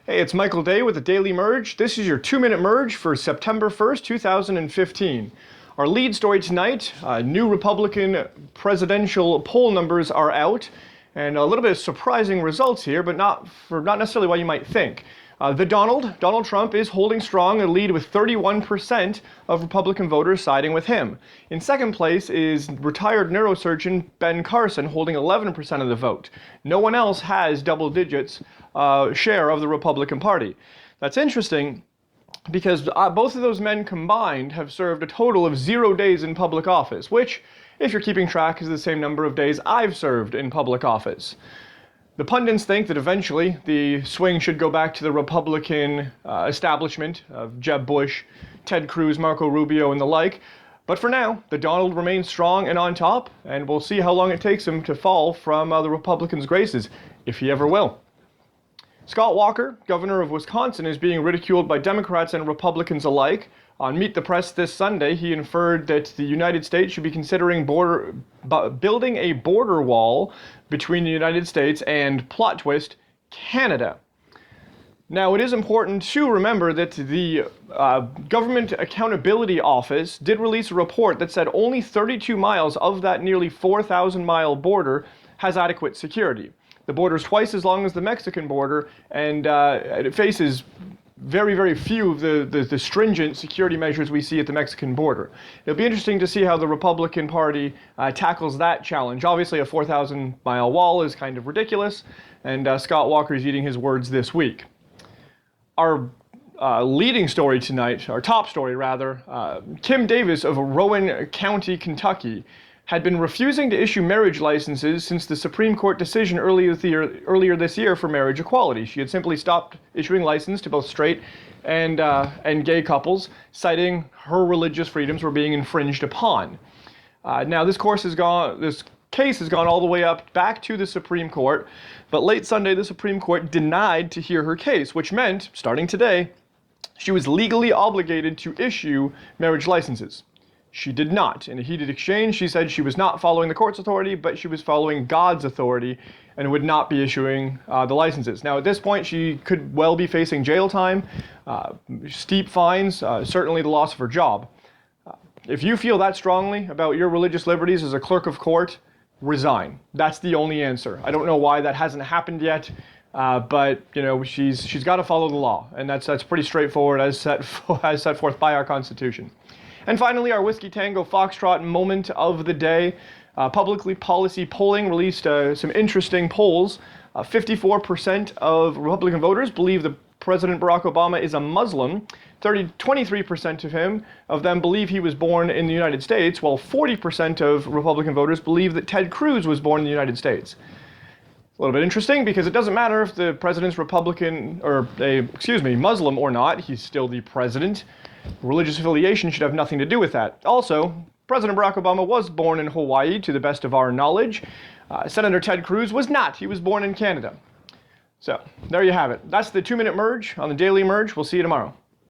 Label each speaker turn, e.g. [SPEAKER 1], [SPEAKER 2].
[SPEAKER 1] Hey, it's Michael Day with the Daily Merge. This is your 2-minute merge for September 1st, 2015. Our lead story tonight, new Republican presidential poll numbers are out, and a little bit of surprising results here, but not necessarily what you might think. Donald Trump is holding strong, a lead with 31% of Republican voters siding with him. In second place is retired neurosurgeon Ben Carson, holding 11% of the vote. No one else has double digits share of the Republican Party. That's interesting because both of those men combined have served a total of 0 days in public office, which, if you're keeping track, is the same number of days I've served in public office. The pundits think that eventually the swing should go back to the Republican establishment of Jeb Bush, Ted Cruz, Marco Rubio, and the like. But for now, the Donald remains strong and on top, and we'll see how long it takes him to fall from the Republicans' graces, if he ever will. Scott Walker, governor of Wisconsin, is being ridiculed by Democrats and Republicans alike. On Meet the Press this Sunday, he inferred that the United States should be considering building a border wall between the United States and, plot twist, Canada. Now, it is important to remember that the Government Accountability Office did release a report that said only 32 miles of that nearly 4,000-mile border has adequate security. The border is twice as long as the Mexican border, and it faces very, very few of the stringent security measures we see at the Mexican border. It'll be interesting to see how the Republican Party tackles that challenge. Obviously, a 4,000-mile wall is kind of ridiculous, and Scott Walker is eating his words this week. Our leading story tonight, our top story rather, Kim Davis of Rowan County, Kentucky, had been refusing to issue marriage licenses since the Supreme Court decision earlier this year for marriage equality. She had simply stopped issuing licenses to both straight and gay couples, citing her religious freedoms were being infringed upon. Now, this case has gone all the way up back to the Supreme Court, but late Sunday, the Supreme Court denied to hear her case, which meant, starting today, she was legally obligated to issue marriage licenses. She did not. In a heated exchange, she said she was not following the court's authority, but she was following God's authority and would not be issuing the licenses. Now, at this point, she could well be facing jail time, steep fines, certainly the loss of her job. If you feel that strongly about your religious liberties as a clerk of court, resign. That's the only answer. I don't know why that hasn't happened yet, but you know she's got to follow the law, and that's pretty straightforward as set forth by our Constitution. And finally, our Whiskey Tango Foxtrot moment of the day. Publicly policy polling released some interesting polls. 54% of Republican voters believe that President Barack Obama is a Muslim. 23% of them believe he was born in the United States, while 40% of Republican voters believe that Ted Cruz was born in the United States. A little bit interesting because it doesn't matter if the president's Muslim or not, he's still the president. Religious affiliation should have nothing to do with that. Also, President Barack Obama was born in Hawaii, to the best of our knowledge. Senator Ted Cruz was not. He was born in Canada. So, there you have it. That's the 2-minute merge on the Daily Merge. We'll see you tomorrow.